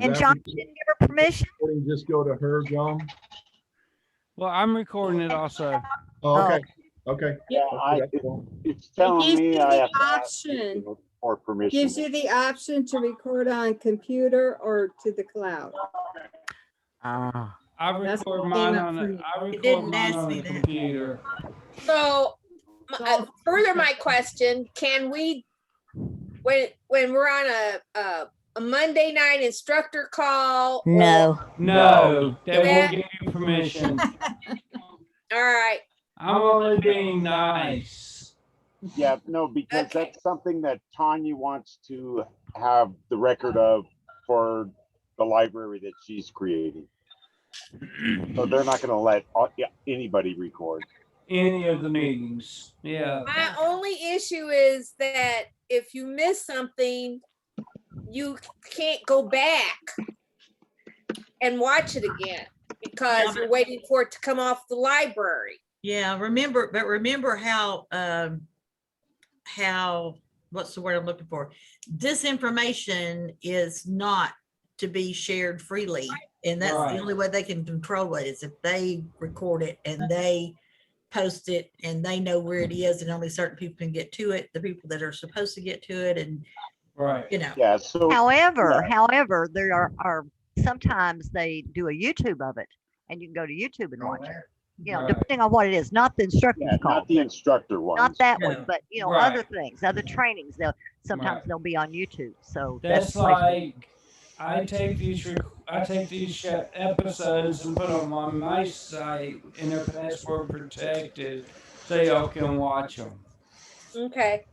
And John didn't give her permission? recording just go to her, John? Well, I'm recording it also. Oh, okay, okay. Yeah, That's cool. it's It telling gives me you I the have to ask option, for permission. gives you the option to record on computer or to the cloud. Ah. I That's record what mine came up on for the, me. I It record didn't mine ask on me the that. computer. So, further my question, can we, when we're on a Monday night instructor call? or- No. No, they Yeah. won't give you permission. All right, I'm only being nice. Yeah, no, because Okay. that's something that Tanya wants to have the record of for the library that she's creating. So they're not gonna let anybody record. Any of the meetings. Yeah. my only issue is that if you miss something, you can't go back and watch it again because you're waiting for it to come off the library. Yeah, remember how, what's the word I'm looking for? This information is not to be shared freely. And that's Right. the only way they can control it is if they record it and they post it and they know where it is and only certain people can get to it, the people that are supposed to get to it and, Right. you know. Yeah, so However, there are sometimes they do a YouTube of it and you can go to YouTube and watch it. You know, Right. depending on what it is, not the instructor's yeah, call, not the instructor not ones. that No. one, but you know, Right. other things, other trainings, sometimes Right. they'll be on YouTube. So That's the place to- like I take these episodes and put them on my site, and they're password protected, so y'all can watch them. Okay,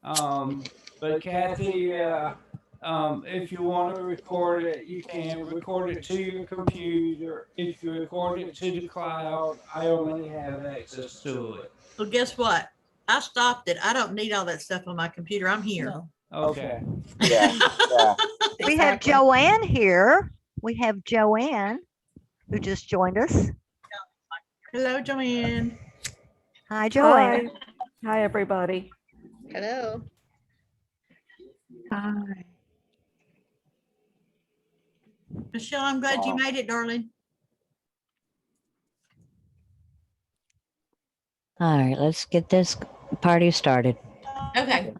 But Kathy, if you want to record it, you can record it to your computer. If you record it to the cloud, I only have access to it. Well, guess what? I stopped it. I don't need all that stuff on my computer. I'm here. Okay. Yeah, yeah. We have Exactly. Joanne here. We have Joanne who just joined us. Hello, Joanne. Hi, Joanne. Hi, everybody. hello. Hi. Michelle, I'm glad you made it, darling. All right, let's get this party started. Okay.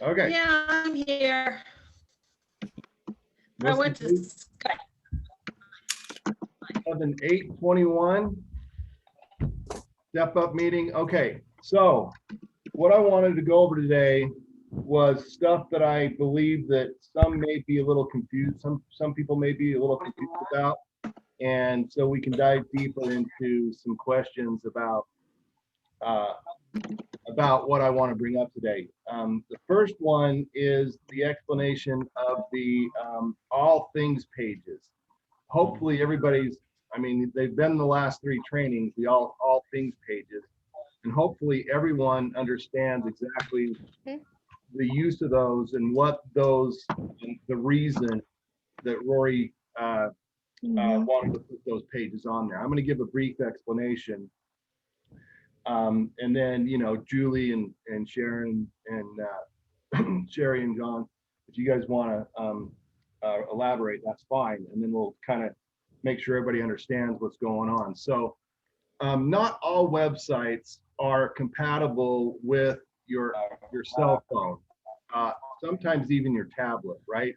Okay. Yeah, I'm here. I went to Skype. 7/8/21. Step up meeting. Okay, so what I wanted to go over today was stuff that I believe that some may be a little confused, some people may be a little confused about. And so we can dive deeper into some questions about what I want to bring up today. The first one is the explanation of the all things pages. Hopefully everybody's, I mean, they've been the last 3 trainings, the all things pages. And hopefully everyone understands exactly the use of those and what those, the reason that Rory wanted to put those pages on there. I'm going to give a brief explanation. And then, you know, Julie and Sharon and Sherry and John, if you guys want to elaborate, that's fine. And then we'll kind of make sure everybody understands what's going on. So not all websites are compatible with your cell phone, sometimes even your tablet, right?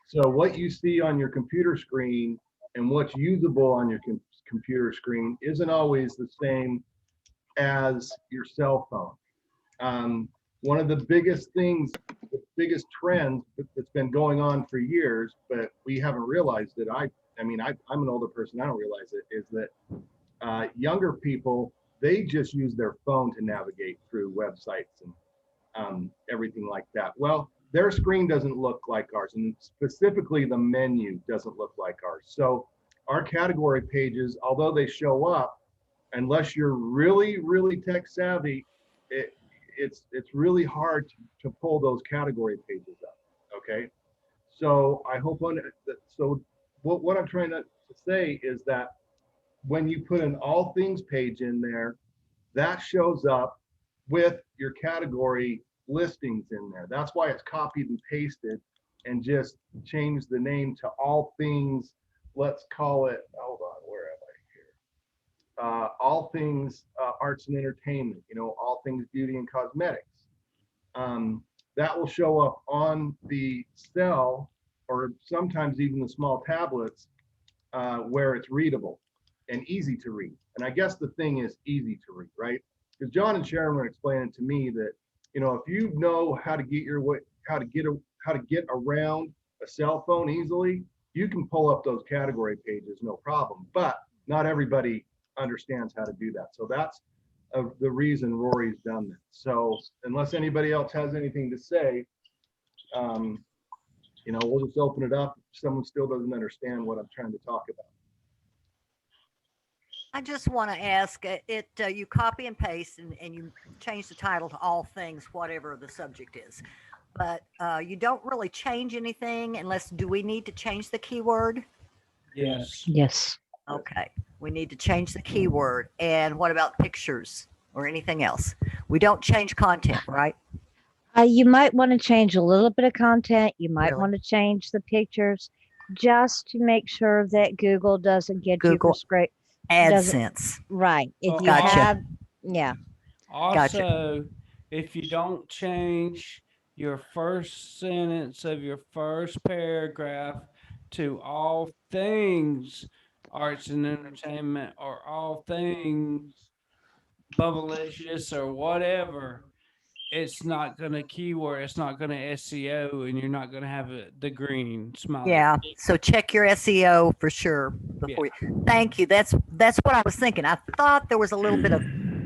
So what you see on your computer screen and what's usable on your computer screen isn't always the same as your cell phone. One of the biggest things, the biggest trends that's been going on for years, but we haven't realized it. I'm an older person, I don't realize it, is that younger people, they just use their phone to navigate through websites and everything like that. Well, their screen doesn't look like ours, and specifically the menu doesn't look like ours. So our category pages, although they show up, unless you're really, really tech savvy, it's really hard to pull those category pages up. Okay, so I hope what I'm trying to say is that when you put an all things page in there, that shows up with your category listings in there. That's why it's copied and pasted and just change the name to all things, let's call it, hold on, where am I here? All things arts and entertainment, all things beauty and cosmetics. That will show up on the cell, or sometimes even the small tablets, where it's readable and easy to read. And I guess the thing is easy to read, right? Because John and Sharon were explaining to me that, if you know how to get around a cell phone easily, you can pull up those category pages, no problem. But not everybody understands how to do that. So that's the reason Rory's done that. So unless anybody else has anything to say, we'll just open it up if someone still doesn't understand what I'm trying to talk about. I just want to ask you copy and paste and you change the title to all things, whatever the subject is. But you don't really change anything unless, do we need to change the keyword? Yes. Yes. Okay, we need to change the keyword. And what about pictures or anything else? We don't change content, right? You might want to change a little bit of content. You might Really? want to change the pictures just to make sure that Google doesn't get you Google for scrape. AdSense. Right. If you Gotcha. have, yeah. Also, if you don't change your first sentence of your first paragraph to all things arts and entertainment or all things bubblicious or whatever, it's not going to keyword, it's not going to SEO, and you're not going to have the green smiley. Yeah. So check your SEO for sure before you. Thank you. That's what I was thinking. I thought there was a little bit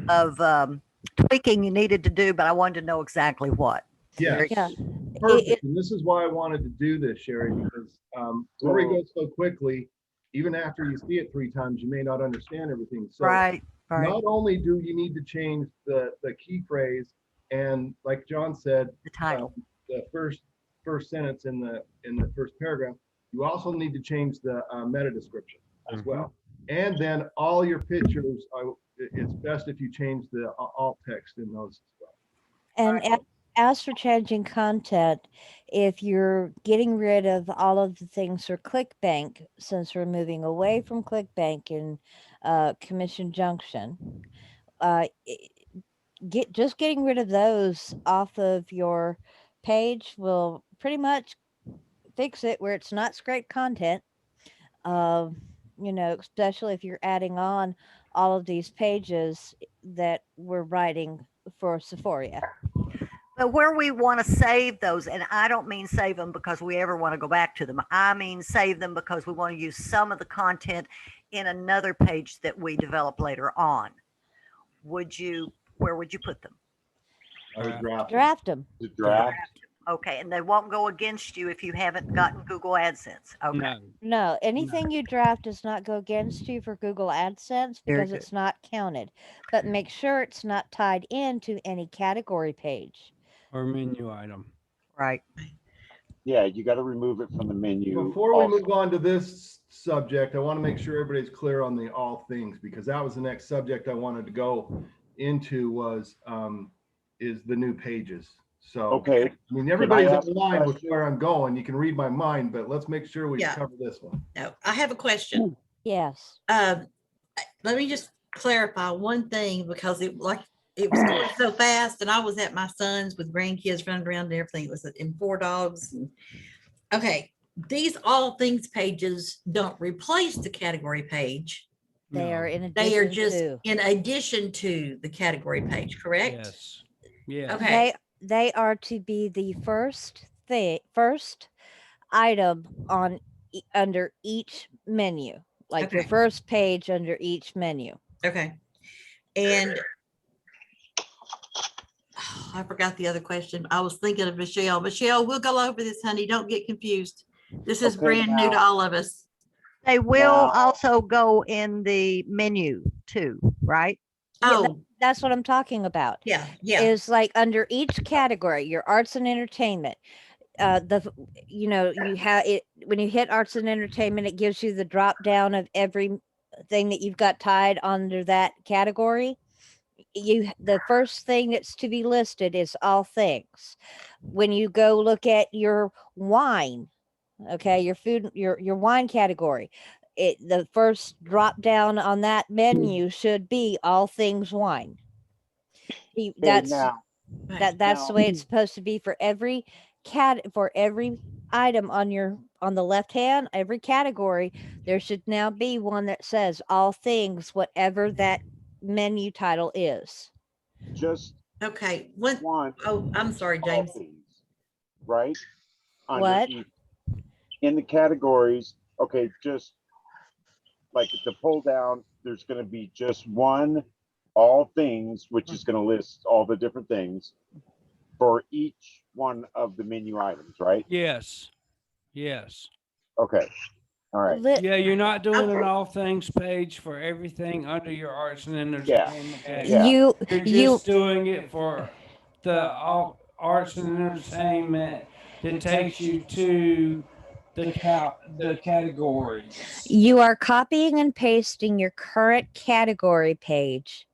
of tweaking you needed to do, but I wanted to know exactly what. Yes. Yeah. Perfect. And this is why I wanted to do this, Sherry, because Rory goes so quickly. Even after you see it 3 times, you may not understand everything. So Right. not only do you need to change the key phrase, and like John said, The title. the first sentence in the first paragraph, you also need to change the meta description as well. And then all your pictures, it's best if you change the alt text in those as well. And as for changing content, if you're getting rid of all of the things for ClickBank, since we're moving away from ClickBank in Commission Junction, getting rid of those off of your page will pretty much fix it where it's not scraped content. Especially if you're adding on all of these pages that we're writing for Sephora. But where we want to save those, and I don't mean save them because we ever want to go back to them. I mean save them because we want to use some of the content in another page that we develop later on. Where would you put them? I would Draft them. The draft. Okay, and they won't go against you if you haven't gotten Google AdSense. Okay. No, anything you draft does not go against you for Google AdSense Very because good. it's not counted. But make sure it's not tied into any category page. Or menu item. Right. Yeah, you got to remove it from the menu. Before we also. move on to this subject, I want to make sure everybody's clear on the all things, because that was the next subject I wanted to go into is the new pages. So, Okay. I mean, everybody's ask in a line with question? where I'm going. You can read my mind, but let's make sure we Yeah. cover this one. No, I have a question. Yes. Let me just clarify one thing because it was going so fast, and I was at my son's with grandkids running around and everything. It was in 4 dogs. Okay, these all things pages don't replace the category page. They are in addition They are just to. in addition to the category page, correct? Yes. Yeah. Okay. They are to be the first item on under each menu, like your Okay. first page under each menu. Okay. And I forgot the other question. I was thinking of Michelle. Michelle, we'll go over this, honey. Don't get confused. This is Okay, brand new to now- all of us. They will Wow. also go in the menu too, right? Yeah, Oh, That's what I'm talking about. yeah, yeah. Is like under each category, your arts and entertainment. You have it when you hit arts and entertainment, it gives you the drop down of everything that you've got tied under that category. the first thing that's to be listed is all things. When you go look at your wine, okay, your food, your wine category, the first drop down on that menu should be all things wine. Okay, That's now, Right. that's the now, way it's supposed to be for every for every item on the left hand, every category. There should now be one that says all things, whatever that menu title is. just Okay, one, one, oh, I'm sorry, all James. things, right? Under What? each, in the categories, okay, just like the pull down, there's gonna be just one, all things, which is gonna list all the different things for each one of the menu items, right? Yes. Yes. Okay, all right, Yeah, you're not doing an Okay. all things page for everything under your arts and yeah, entertainment category. yeah, You You're you just doing it for the all arts and entertainment that takes you to the categories. you are copying and pasting your current category page,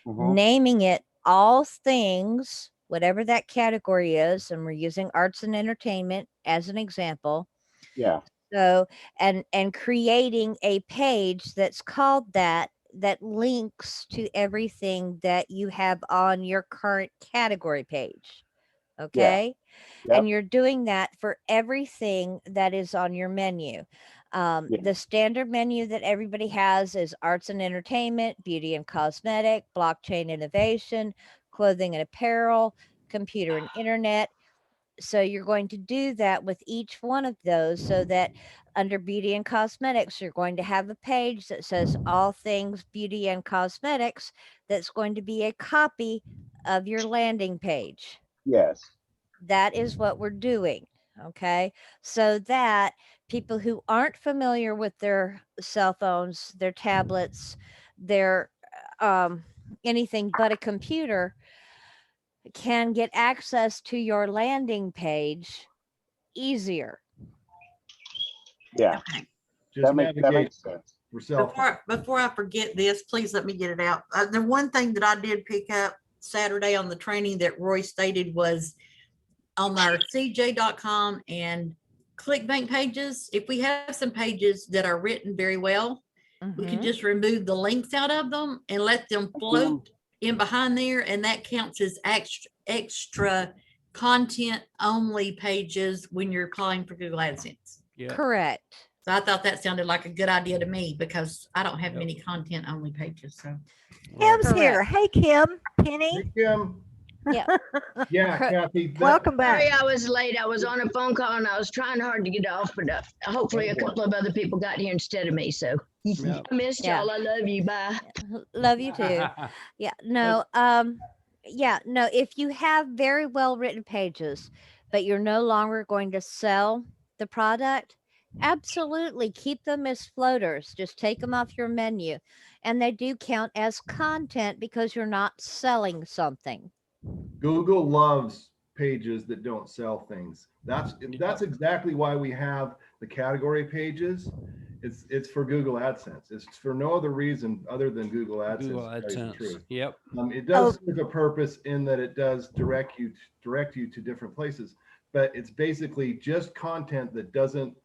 mhm, naming it all things, whatever that category is, and we're using arts and entertainment as an example. yeah, So, and creating a page that's called that, that links to everything that you have on your current category page. yeah, Okay. yep, And you're doing that for everything that is on your menu. yeah, The standard menu that everybody has is arts and entertainment, beauty and cosmetic, blockchain innovation, clothing and apparel, computer and internet. So you're going to do that with each one of those, so that under beauty and cosmetics, you're going to have a page that says all things beauty and cosmetics. That's going to be a copy of your landing page. yes, That is what we're doing. Okay. So that people who aren't familiar with their cell phones, their tablets, their anything but a computer can get access to your landing page easier. yeah, Okay. Just that navigate makes sense. for cell phone. Before I forget this, please let me get it out. The one thing that I did pick up Saturday on the training that Roy stated was on our CJ.com and ClickBank pages. If we have some pages that are written very well, we could Mhm. just remove the links out of them and let them float in behind there, and that counts as extra content only pages when you're applying for Google AdSense. Yeah. Correct. So I thought that sounded like a good idea to me because I don't have Yep. many content only pages. So Kim's here. Correct. Hey, Kim, Penny, Hey, Kim. Yeah. Yeah, Cor- Kathy. welcome back. Sorry I was late. I was on a phone call and I was trying hard to get off, but hopefully a couple of other people got here instead of me. So Yep. I missed Yeah. y'all. I love you. Bye. Love you too. Yeah. No, yeah, no, if you have very well written pages, but you're no longer going to sell the product, absolutely keep them as floaters. Just take them off your menu. And they do count as content because you're not selling something. Google loves pages that don't sell things. That's exactly why we have the category pages. It's for Google AdSense. It's for no other reason other than Google AdSense. Google to tell you the AdSense. truth. Yep. It does serve a purpose in that it does direct you to different places, but it's basically just content that doesn't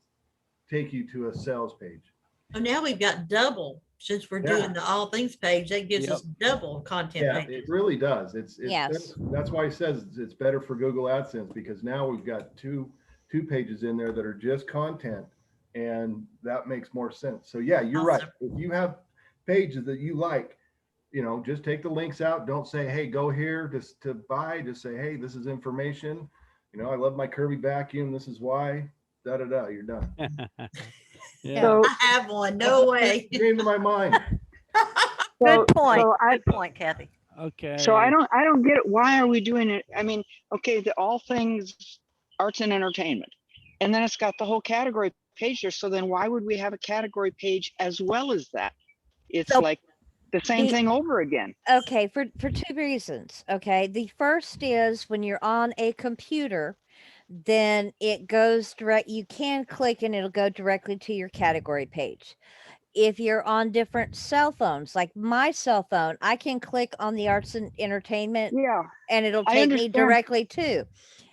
take you to a sales page. so now we've got double since we're Yeah. doing the all things page. That gives Yep. us double content Yeah, pages. it really does. Yes. That's why it says it's better for Google AdSense, because now we've got two pages in there that are just content, and that makes more sense. So yeah, you're right. Awesome. If you have pages that you like, just take the links out. Don't say, hey, go here just to buy. Just say, hey, this is information. I love my Kirby vacuum. This is why. Da da da. You're done. Yeah. So, I have one. No way. It came to my mind. Good point. so I, Good point, Kathy. Okay. so I don't get it. Why are we doing it? I mean, okay, the all things arts and entertainment, and then it's got the whole category page there. So then why would we have a category page as well as that? It's So- like the same The- thing over again. Okay, for two reasons. Okay. The first is when you're on a computer, then it goes direct, you can click and it'll go directly to your category page. if you're on different cell phones, like my cell phone, I can click on the arts and entertainment Yeah, and it'll I take me understand. directly to. I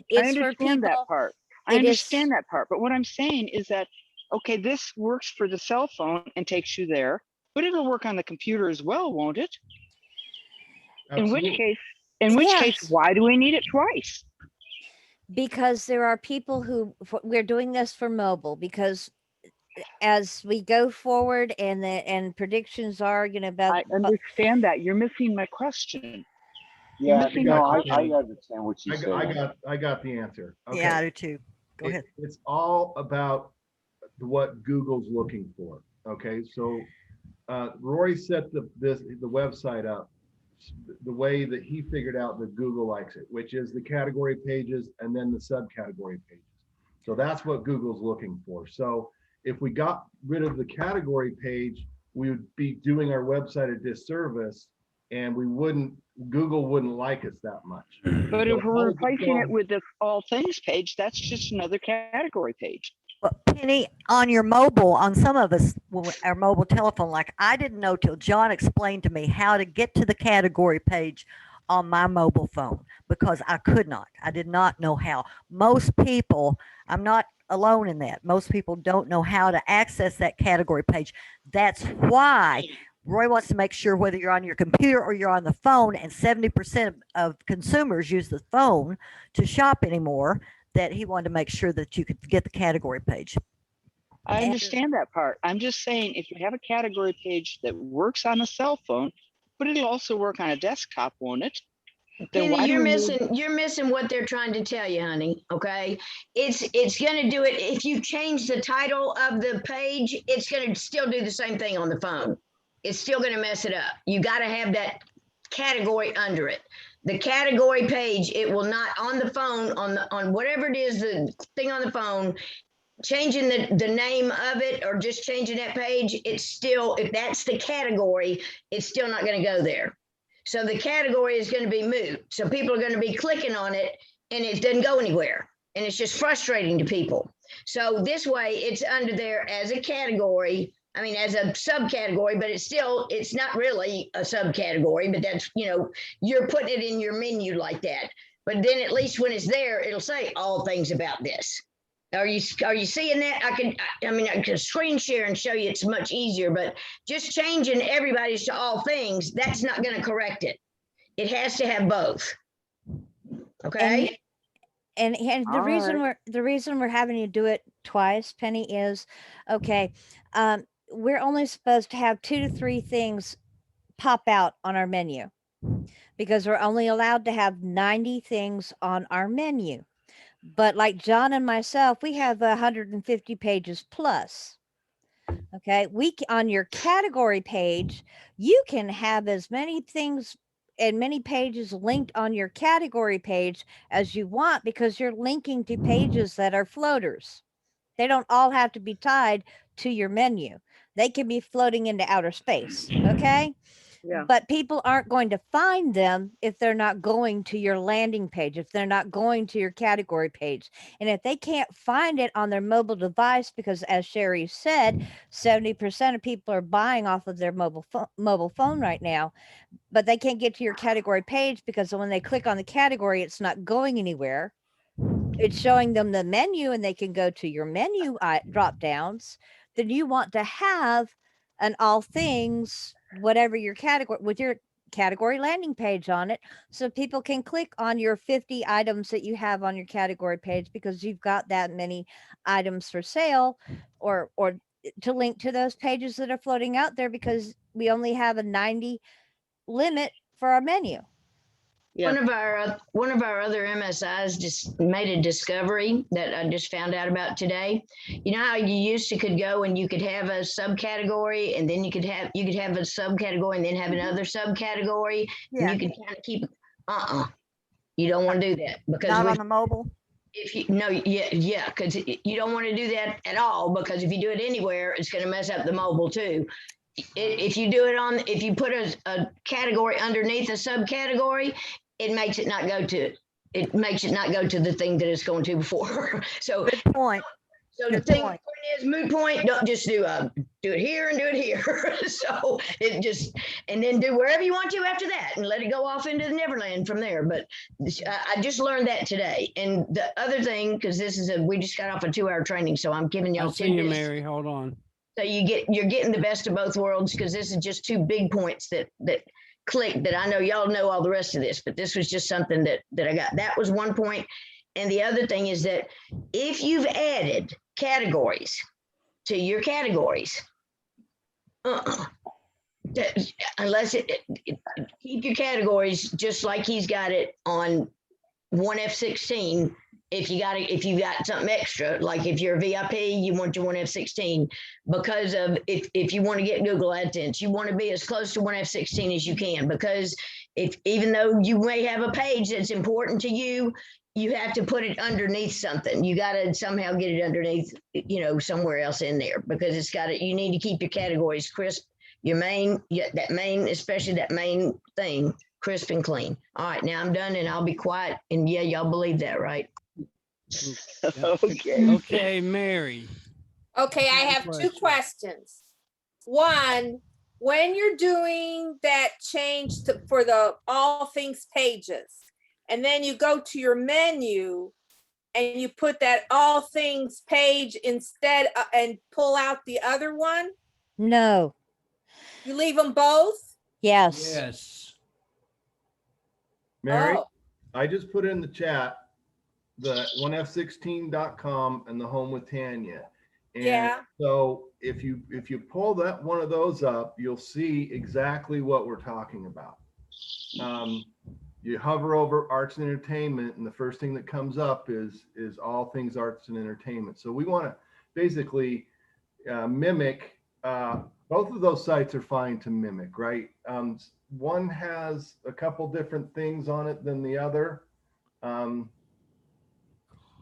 It's for understand that people. part. I It is, understand that part. But what I'm saying is that, okay, this works for the cell phone and takes you there, but it'll work on the computer as well, won't it? In which Absolutely. case, in which case, yes, why do we need it twice? because there are people who, we're doing this for mobile, because as we go forward and predictions are, you know, about I understand that. You're missing my question. You're Yeah, missing no, my I question. understand what you said. I got the answer. Okay. Yeah, I do too. Go ahead. It's all about what Google's looking for. Okay, so Rory set the website up the way that he figured out that Google likes it, which is the category pages and then the subcategory pages. So that's what Google's looking for. So if we got rid of the category page, we would be doing our website a disservice, and Google wouldn't like us that much. But So if we're how does it replacing go? it with the all things page, that's just another category page. But Penny, on your mobile, on some of us, our mobile telephone, like I didn't know till John explained to me how to get to the category page on my mobile phone because I could not. I did not know how. Most people, I'm not alone in that. Most people don't know how to access that category page. That's why Roy wants to make sure whether you're on your computer or you're on the phone, and 70% of consumers use the phone to shop anymore, that he wanted to make sure that you could get the category page. I And- understand that part. I'm just saying, if you have a category page that works on a cell phone, but it'll also work on a desktop, won't it? Then why Penny, do you're we need- you're missing what they're trying to tell you, honey. Okay. It's gonna do it. If you change the title of the page, it's gonna still do the same thing on the phone. It's still gonna mess it up. You gotta have that category under it. The category page, it will not on the phone, on whatever it is, the thing on the phone, changing the name of it or just changing that page, it's still, if that's the category, it's still not gonna go there. So the category is going to be moved. So people are going to be clicking on it and it doesn't go anywhere. And it's just frustrating to people. So this way it's under there as a category. I mean, as a subcategory, but it's not really a subcategory, but that's, you're putting it in your menu like that. But then at least when it's there, it'll say all things about this. Are you seeing that? I can screen share and show you it's much easier, but just changing everybody's to all things, that's not going to correct it. It has to have both. Okay. And the reason we're having to do it twice, Penny, is okay. We're only supposed to have 2 to 3 things pop out on our menu because we're only allowed to have 90 things on our menu. But like John and myself, we have 150 pages plus. Okay, on your category page, you can have as many things and many pages linked on your category page as you want because you're linking to pages that are floaters. They don't all have to be tied to your menu. They can be floating into outer space. Okay. Yeah. But people aren't going to find them if they're not going to your landing page, if they're not going to your category page. And if they can't find it on their mobile device, because as Sherry said, 70% of people are buying off of their mobile phone right now, but they can't get to your category page because when they click on the category, it's not going anywhere. It's showing them the menu and they can go to your menu drop downs. Then you want to have an all things, whatever your category, with your category landing page on it, so people can click on your 50 items that you have on your category page because you've got that many items for sale, or to link to those pages that are floating out there because we only have a 90 limit for our menu. Yeah. One of our other MSIs just made a discovery that I just found out about today. You know how you used to could go and you could have a subcategory and then you could have a subcategory and then have another subcategory. Yeah. And you can kind of keep you don't want to do that because Not on the mobile. if you because you don't want to do that at all, because if you do it anywhere, it's going to mess up the mobile too. If you do it if you put a category underneath a subcategory, it makes it not go to the thing that it's going to before. So Good point. So the Good thing, point. Is moot point. Don't just do it here and do it here. So it just, and then do wherever you want to after that, and let it go off into the Neverland from there. But I just learned that today. And the other thing, because we just got off a 2-hour training, so I'm giving y'all I'll see you, tidbits. Mary. Hold on. So you're getting the best of both worlds, because this is just 2 big points that click, that I know y'all know all the rest of this, but this was just something that I got. That was one point. And the other thing is that if you've added categories to your categories, unless keep your categories just like he's got it on 1F16. If you got something extra, like if you're a VIP, you want your 1F16, because of if you want to get Google AdSense, you want to be as close to 1F16 as you can, because even though you may have a page that's important to you, you have to put it underneath something. You got to somehow get it underneath, somewhere else in there, because you need to keep your categories crisp, especially that main thing, crisp and clean. All right, now I'm done and I'll be quiet. And yeah, y'all believe that, right? Okay. Okay, Mary. Okay, I have 2 questions. One, when you're doing that change for the all things pages, and then you go to your menu and you put that all things page instead and pull out the other one, No. you leave them both? Yes. Yes. Mary, Oh, I just put in the chat the 1f16.com and the Home with Tanya. And yeah. so if you pull that one of those up, you'll see exactly what we're talking about. You hover over arts and entertainment, and the first thing that comes up is all things arts and entertainment. So we want to basically mimic. Both of those sites are fine to mimic, right? One has a couple different things on it than the other.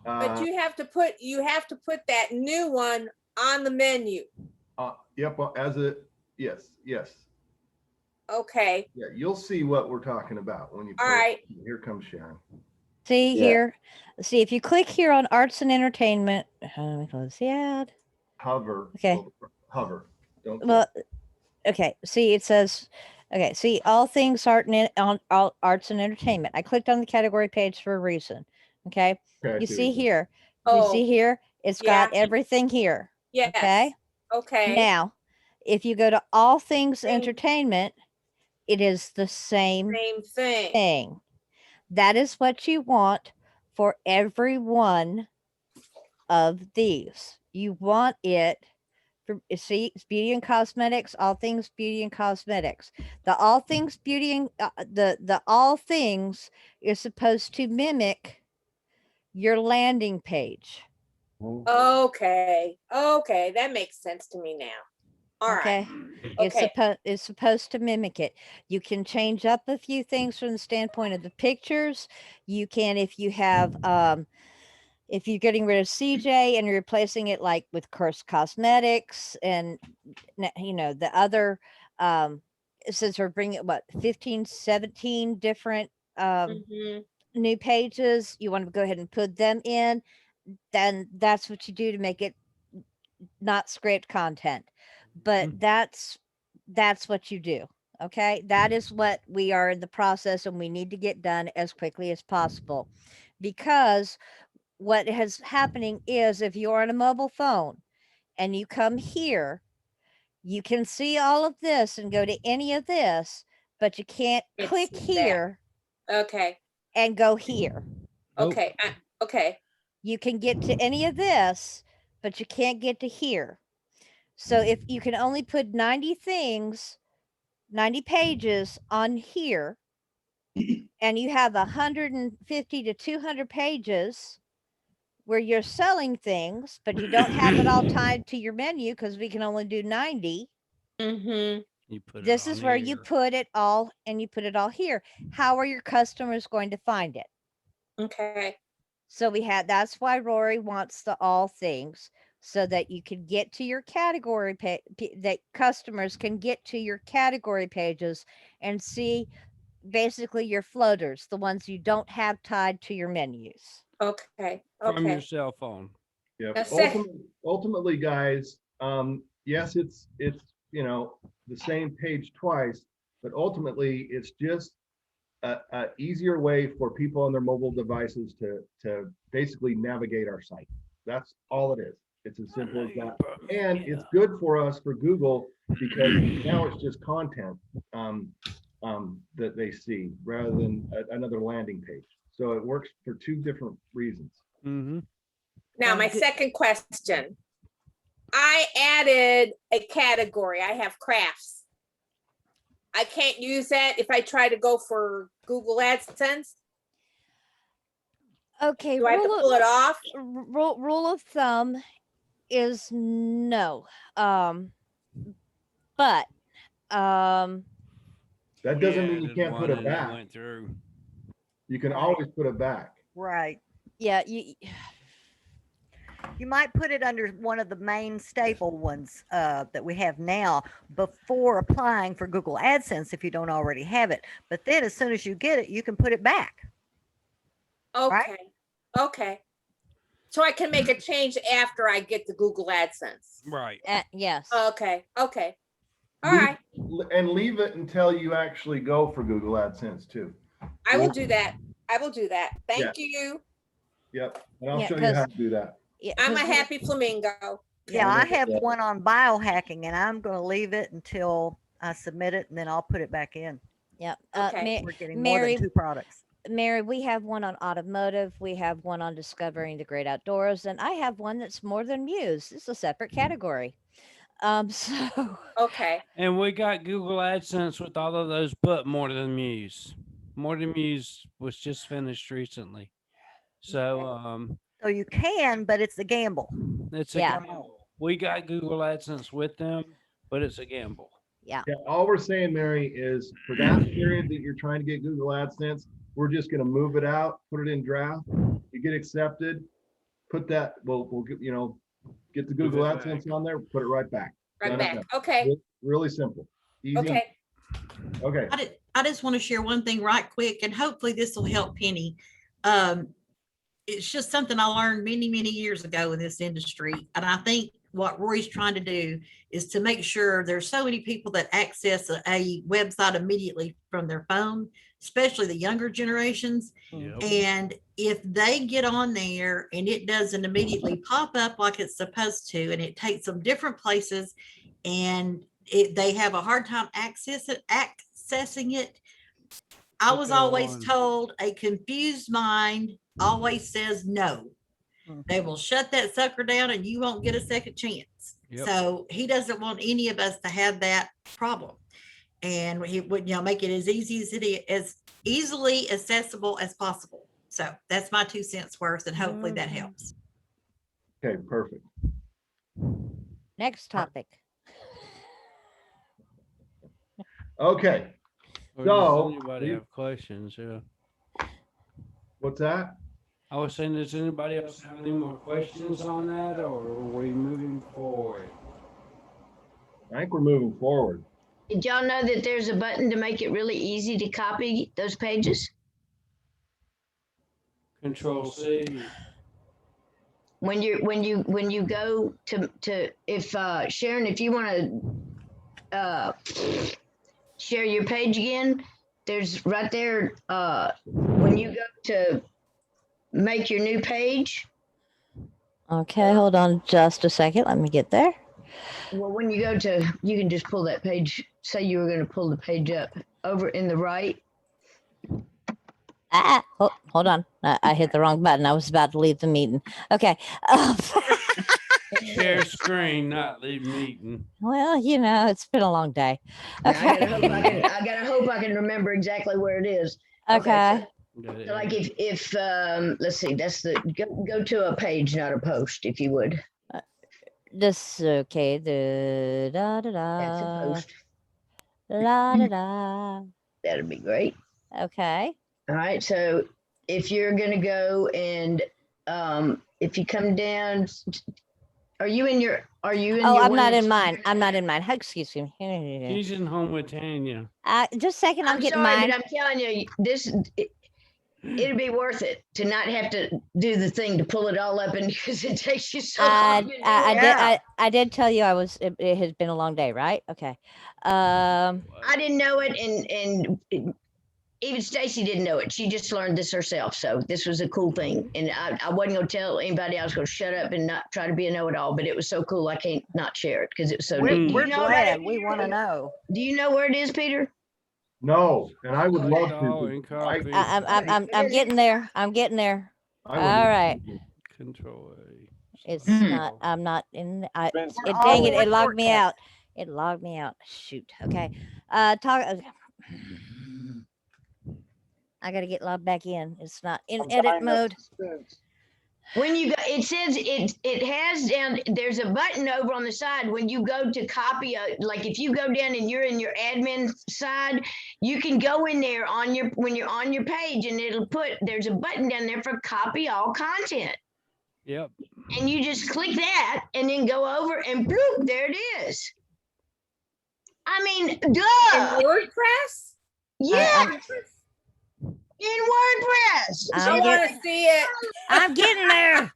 But you have to put that new one on the menu. Yep. Yes. Okay. Yeah, you'll see what we're talking about when you. All right. Here comes Sharon. See Yeah. here. See, if you click here on arts and entertainment, let me close the ad. Hover. Okay. Hover. Don't. Well, okay. See, it says, okay. See, all things arts and entertainment. I clicked on the category page for a reason. Okay. Okay, You see here. Oh, You see here. It's got everything here. yes. Okay. Okay. Now, if you go to all things entertainment, it is the same thing. thing. That is what you want for every one of these. You want it for, see, it's beauty and cosmetics, all things beauty and cosmetics. The all things beauty and the all things is supposed to mimic your landing page. Okay. Okay. That makes sense to me now. All right. Okay. Okay. It's supposed to mimic it. You can change up a few things from the standpoint of the pictures. You can, if you have if you're getting rid of CJ and you're replacing it like with Curse Cosmetics and the other since we're bringing 15, 17 different new pages, you want to go ahead and put them in, then that's what you do to make it not script content. But that's what you do. Okay, that is what we are in the process, and we need to get done as quickly as possible, because what is happening is if you're on a mobile phone and you come here, you can see all of this and go to any of this, but you can't click here. Okay. And go here. Okay. Okay. You can get to any of this, but you can't get to here. So if you can only put 90 things, 90 pages on here, and you have 150 to 200 pages where you're selling things, but you don't have it all tied to your menu because we can only do 90. This is where you put it all, and you put it all here. How are your customers going to find it? Okay. So that's why Rory wants the all things, so that you can get to your category that customers can get to your category pages and see basically your floaters, the ones you don't have tied to your menus. Okay. From Okay. your cell phone. Yeah. A sec- Ultimately, guys, yes, it's, you know, the same page twice, but ultimately it's just a easier way for people on their mobile devices to basically navigate our site. That's all it is. It's as simple as that. And it's good for us for Google because now it's just content that they see rather than another landing page. So it works for two different reasons. Mm-hmm. Now, my second question. I added a category. I have crafts. I can't use that if I try to go for Google AdSense. Okay, Do I have to rule pull it off? rule of thumb is no. But That doesn't mean you can't put it back. Went through. You can Right. always put it back. Right. yeah, You might put it under one of the main staple ones that we have now before applying for Google AdSense if you don't already have it. But then as soon as you get it, you can put it back. Okay. Okay. So I can make a change after I get the Google AdSense. Right. yes. Okay. Okay. All Leave- right. And leave it until you actually go for Google AdSense too. I will do that. I will do that. Thank you. Yep. And I'll Yeah, show you how to do that. Yeah, I'm a 'cause happy flamingo. Yeah, I have Yeah. one on biohacking and I'm going to leave it until I submit it and then I'll put it back in. yeah. Okay. We're getting more Mary- than 2 products. Mary, we have one on automotive. We have one on discovering the great outdoors, and I have one that's more than Muse. It's a separate category. So Okay. And we got Google AdSense with all of those, but More Than Muse. More Than Muse was just finished recently. So So you can, but it's a gamble. it's a Yeah. gamble. We got Google AdSense with them, but it's a gamble. Yeah, all we're saying, Mary, is for that period that you're trying to get Google AdSense, we're just gonna move it out, put it in draft. You get accepted, put that, we'll get, you know, get the Move Google it back. AdSense on there, put it right back. Right Done and back. done. Okay. Really simple. Easy. Okay. Okay. I just want to share one thing right quick, and hopefully this will help Penny. It's just something I learned many, many years ago in this industry. And I think what Roy's trying to do is to make sure there's so many people that access a website immediately from their phone, especially the younger generations. Yep. And if they get on there and it doesn't immediately pop up like it's supposed to, and it takes them different places, and they have a hard time accessing it. I Put was that always on. told a confused mind always says no. They will shut that sucker down and you won't get a second chance. Yep. So he doesn't want any of us to have that problem. And he would, make it as easy as as easily accessible as possible. So that's my 2 cents worth, and hopefully that helps. Okay, perfect. next topic. Okay, Or So, does anybody you- have questions? Yeah. what's that? I was saying, does anybody else have any more questions on that, or are we moving forward? I think we're moving forward. Did y'all know that there's a button to make it really easy to copy those pages? Control C. When you go to if Sharon, if you want to share your page again, there's right there when you go to make your new page. Okay, hold on just a second. Let me get there. Well, when you go to, you can just pull that page. Say you were going to pull the page up over in the right. Hold on. I hit the wrong button. I was about to leave the meeting. Okay. Share screen, not leave meeting. Well, it's been a long day. I Okay. gotta hope I can remember exactly where it is. Okay. So like if let's see, that's the go to a page, not a post, if you would. This okay. The da da That's a da post. la da da. That'd be great. Okay. All right. So if you're gonna go and if you come down, are you in your? Oh, your I'm one not that's- in mine. I'm not in mine. Excuse me. He's in home with Tanya. Just a second. I'm getting sorry, mine. but I'm telling you, this It'd be worth it to not have to do the thing to pull it all up, and because it takes you so I, long. to do I, I it. did. Yeah. I did tell you it has been a long day, right? Okay. I didn't know it, and even Stacy didn't know it. She just learned this herself. So this was a cool thing, and I wasn't gonna tell anybody. I was gonna shut up and not try to be a know-it-all, but it was so cool. I can't not share it because it was so neat. Do We're you know about glad. it, We want to know. Do you know where it is, Peter? No, and I would love Install to. and I- copy. I'm getting there. I'm getting there. I would All love right. to. Control A. It's Hmm. not. I'm not in. Depends It all dang it! one It logged me shortcut. out. It logged me out. Shoot. Okay. Talk. I gotta get logged back in. It's not in I'm edit dying of mode. suspense. When you go, it says it has down. There's a button over on the side when you go to copy like if you go down and you're in your admin side, you can go in there on your when you're on your page, and there's a button down there for copy all content. Yep. And you just click that and then go over and bloop, there it is. I mean, In duh. WordPress? Yeah. In WordPress. I I'm, want get, to see it. I'm getting there.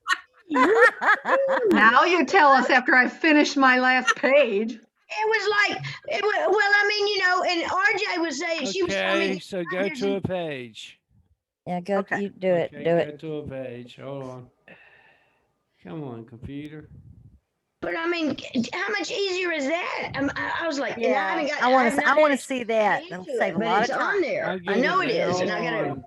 Now you tell us after I finish my last page. It was like, well, I mean, you know, and RJ was saying, she was telling Okay, me. so go to a page. Yeah, go. Okay. You do it. Okay, Do go it. to a page. Hold on. Come on, computer. But I mean, how much easier is that? I was like, and I Yeah, haven't got. I want have to. not I had want a to see that. chance That'll to save a but lot it's of on time. there. I'll I get know it there. is, and I Hold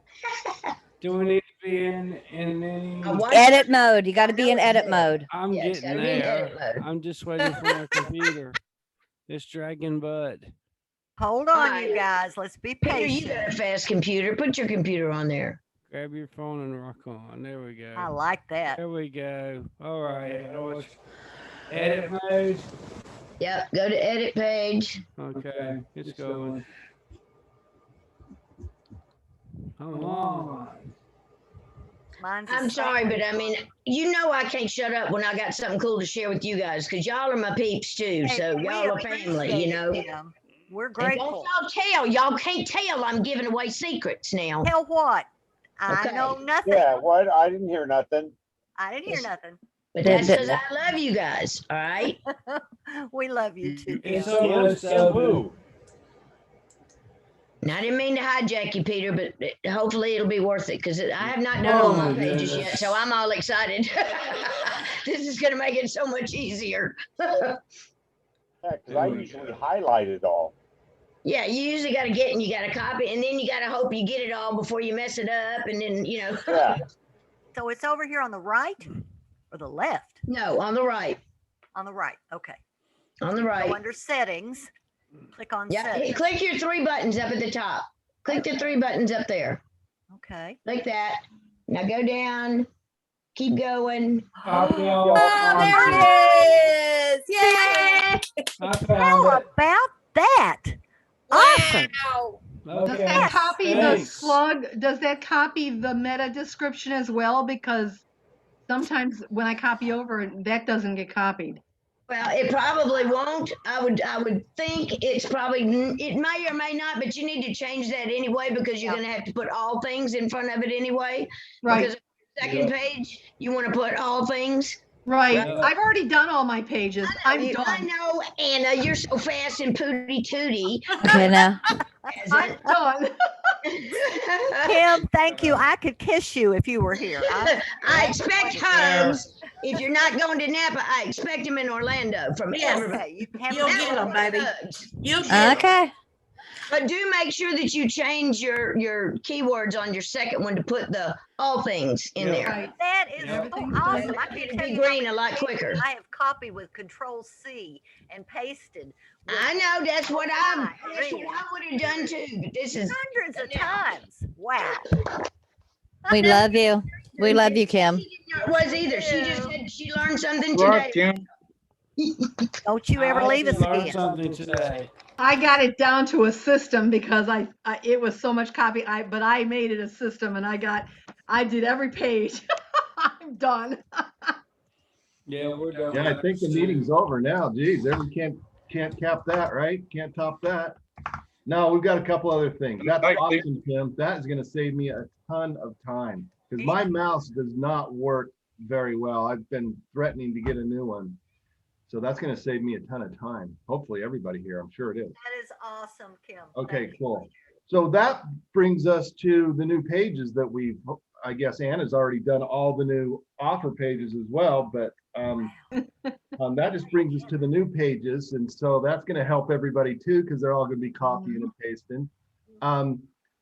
gotta. on. Do we need to be in any? I watched Edit mode. You got to I be know in it's edit there. mode. I'm Yeah, it's getting gotta be in there. edit mode. I'm just waiting for my computer. It's dragging butt. Hold on, Alright. you guys. Let's be Peter, you got a patient. fast computer. Put your computer on there. Grab your phone and rock on. There we go. I like that. There we go. All right. Edit mode. Yep, go to edit page. Okay, it's going. Come on. Mine's the I'm sorry, same. but I mean, you know I can't shut up when I got something cool to share with you guys because y'all are my peeps too. Hey, So we y'all are family, appreciate you it, know. Tim. We're And don't grateful. y'all tell. Y'all can't tell I'm giving away secrets now. Tell what? I Okay. know nothing. Yeah, what? I didn't hear nothing. I didn't hear nothing. But Did- that's did- because I love you guys. All right. We love you too. It's Tim. almost Kim over. who? And I didn't mean to hijack you, Peter, but hopefully it'll be worth it because I have not done all my Oh, pages goodness. yet. So I'm all excited. This is going to make it so much easier. Yeah, because I usually highlight it all. Yeah, you usually got to get and you got to copy, and then you got to hope you get it all before you mess it up. And then, you know, Yeah. So it's over here on the right or the left? no, on the right. On the right. Okay. On the right. Go under settings. Click on Yeah, settings. click your three buttons up at the top. Click the three buttons up there. Okay. Click that. Now go down. Keep going. Copy all. Oh, there it is. Yay. I How found it. about that? Awesome. Wow. Does Okay. that copy the thanks. slug? Does that copy the meta description as well? Because sometimes when I copy over, that doesn't get copied. Well, it probably won't. I would think it's probably, it may or may not, but you need to change that anyway because you're Yeah. going to have to put all things in front of it anyway. Right, Because second page, you want to put all things. right. Yeah. I've already done all my pages. I'm I done. know, Anna, you're so fast and pooty tooty. Okay, now. I'm done. Kim, thank you. I could kiss you if you were here. I expect hugs. If you're not going to Napa, I expect them in Orlando from everybody. Okay, you have You'll that get 'em, one. baby. Hugs. You'll get it. Okay. But do make sure that you change your keywords on your second one to put the all things in Yeah. there. Right. That is Yeah. so Everything's awesome. done. I can't It'll tell be you how green many a lot pages quicker. I have copied with Control C and pasted. with I know that's what I Green. would have done too. But this is Hundreds of times. Wow. We love you. We love you, Kim. She didn't know it was either. She just said she learned something Look, today. Kim, Don't you ever I leave us learned again. something today. I got it down to a system because I it was so much copy. But I made it a system and I did every page. I'm done. Yeah, we're done. Yeah, I think the meeting's over now. Geez, there we can't cap that, right? Can't top that. No, we've got a couple other things. That's Thank you. awesome, Tim. That is gonna save me a ton of time because my mouse does not work very well. I've been threatening to get a new one. So that's going to save me a ton of time. Hopefully everybody here, I'm sure it is. That is awesome, Kim. Okay, Thank you. cool. So that brings us to the new pages that I guess Anna's already done all the new offer pages as well, but that just brings us to the new pages. And so that's going to help everybody too, because they're all going to be copying and pasting.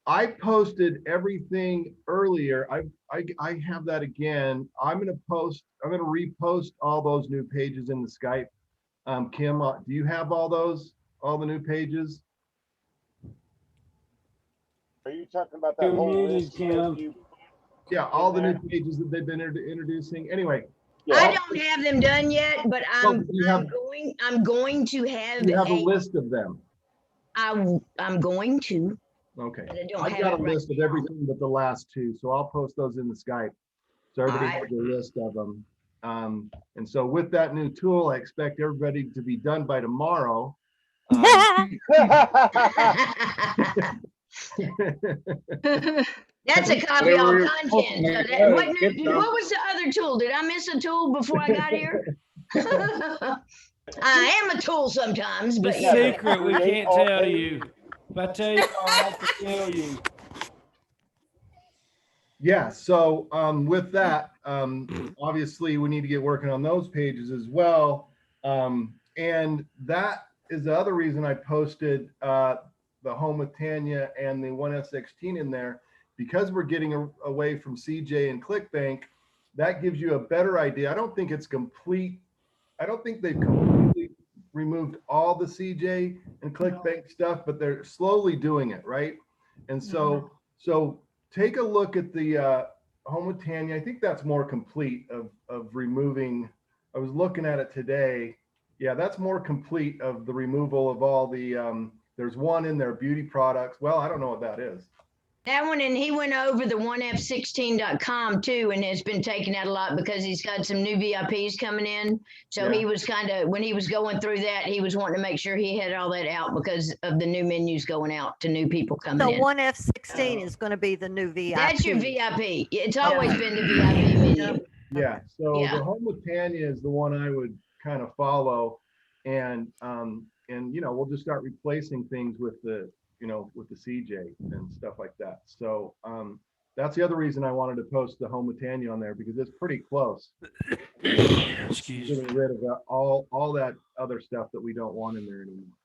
I posted everything earlier. I have that again. I'm going to repost all those new pages in the Skype. Kim, do you have all the new pages? Are you talking about that You're whole muted, list? Kim. Yeah, all the new pages that they've been introducing. Anyway. I don't have them done yet, but I'm you have- going to have You have a list of them. I'm going to. Okay. But I don't I've have got a it right list of now. everything but the last two, so I'll post those in the Skype. So everybody Alright. has a list of them. And so with that new tool, I expect everybody to be done by tomorrow. That's a copy all Whatever content. So that, what was the other tool? Did I miss a tool before I got here? I am a tool sometimes, The but yeah. secret we can't tell you. If I tell you, I'll have to tell you. Yeah, so with that, obviously we need to get working on those pages as well. And that is the other reason I posted the Home with Tanya and the 1F16 in there, because we're getting away from CJ and ClickBank. That gives you a better idea. I don't think it's complete. I don't think they've completely removed all the CJ and ClickBank stuff, but they're slowly doing it, right? And so take a look at the Home with Tanya. I think that's more complete of removing. I was looking at it today. Yeah, that's more complete of the removal of all the, there's one in there, beauty products. Well, I don't know what that is. That one, and he went over the 1f16.com too, and has been taking out a lot because he's got some new VIPs coming in. So Yeah. he was kind of, when he was going through that, he was wanting to make sure he had all that out because of the new menus going out to new people coming So in. 1F16 is going to be the new VIP. That's your VIP. It's always been the VIP menu. Yeah, so Yeah. the Home with Tanya is the one I would kind of follow, and we'll just start replacing things with the with the CJ and stuff like that. So that's the other reason I wanted to post the Home with Tanya on there, because it's pretty close. Excuse me. Getting rid of all that other stuff that we don't want in there anymore.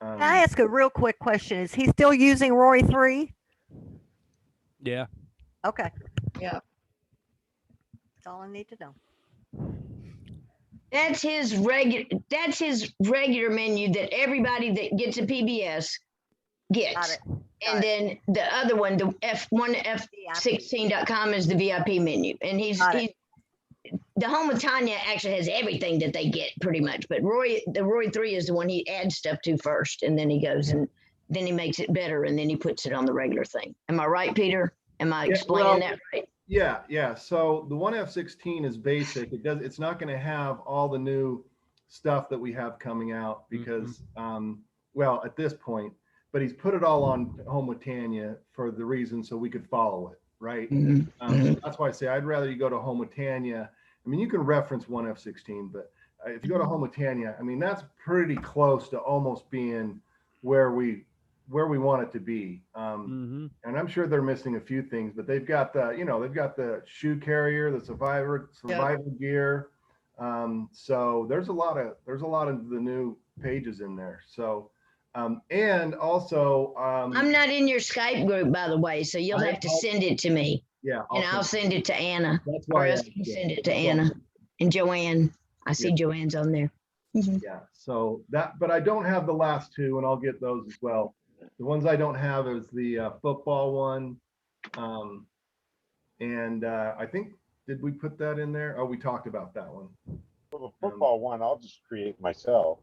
Can I ask a real quick question? Is he still using Rory 3? Yeah. Okay. Yeah. That's all I need to know. That's his regular menu that everybody that gets a PBS Got gets. it. And then the other one, the F1F16.com is the VIP menu. And Got it. the Home with Tanya actually has everything that they get pretty much. But the Roy 3 is the one he adds stuff to first, and then he goes and then he makes it better, and then he puts it on the regular thing. Am I right, Peter? Am I explaining that right? Yeah. So the 1F16 is basic. It's not going to have all the new stuff that we have coming out because, at this point, but he's put it all on Home with Tanya for the reason so we could follow it, right? So that's why I say I'd rather you go to Home with Tanya. I mean, you can reference 1F16, but if you go to Home with Tanya, I mean, that's pretty close to almost being where we want it to be. And I'm sure they're missing a few things, but they've got the shoe carrier, the survival gear. So there's a lot of the new pages in there. So and also I'm not in your Skype group, by the way, so you'll have to send it to me. Yeah, And I'll send it to Anna. That's Or why else you send it to Anna and Joanne. I see Joanne's on there. Yeah, so but I don't have the last two, and I'll get those as well. The ones I don't have is the football one. And I think, did we put that in there? Oh, we talked about that one. Well, the football one, I'll just create myself.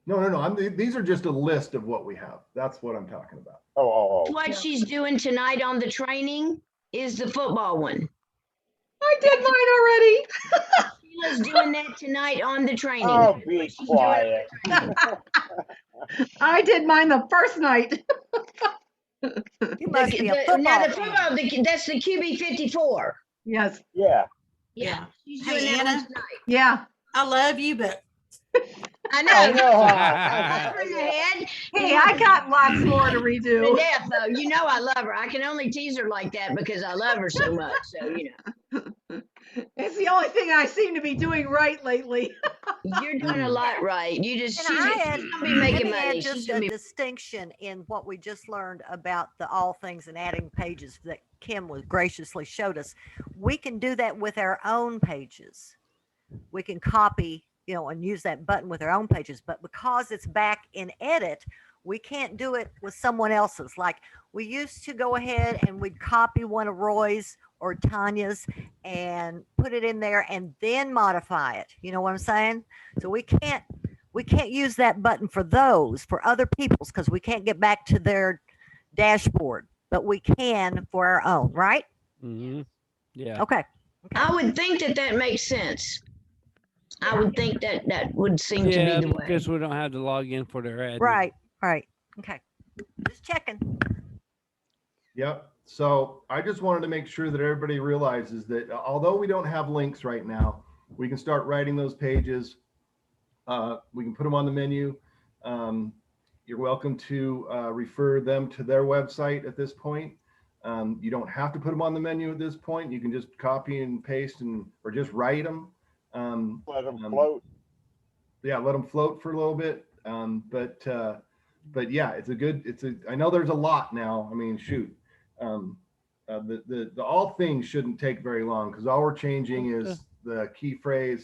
No. These are just a list of what we have. That's what I'm talking about. Oh. What she's doing tonight on the training is the football one. I did mine already. Sheila's doing that tonight on the training. Oh, be She's doing quiet. I did mine the first night. You must be a Now football the fan. football, that's the QB 54. Yes, Yeah. Yeah. She's Hey, doing that one Anna. tonight. yeah. I love you, but I I know. know. Turn your head. Hey, I got lots more to To redo. death, though. You know I love her. I can only tease her like that because I love her so much. So, you know, It's the only thing I seem to be doing right lately. you're doing a lot right. You just, And she's, I she's add, gonna be let making me money. add She's just gonna a be. distinction in what we just learned about the all things and adding pages that Kim was graciously showed us. We can do that with our own pages. We can copy, and use that button with our own pages, but because it's back in edit, we can't do it with someone else's. Like we used to go ahead and we'd copy one of Roy's or Tanya's and put it in there and then modify it. You know what I'm saying? So we can't use that button for other people's, because we can't get back to their dashboard, but we can for our own, right? Mm-hmm. Yeah. Okay. I would think that makes sense. I would think that would seem to Yeah, be the way. because we don't have to log in for their admin. Right. Okay. Just checking. Yep. So I just wanted to make sure that everybody realizes that although we don't have links right now, we can start writing those pages. We can put them on the menu. You're welcome to refer them to their website at this point. You don't have to put them on the menu at this point. You can just copy and paste or just write them. Let them float. Yeah, let them float for a little bit. But yeah, I know there's a lot now. I mean, shoot. The all things shouldn't take very long because all we're changing is the key phrase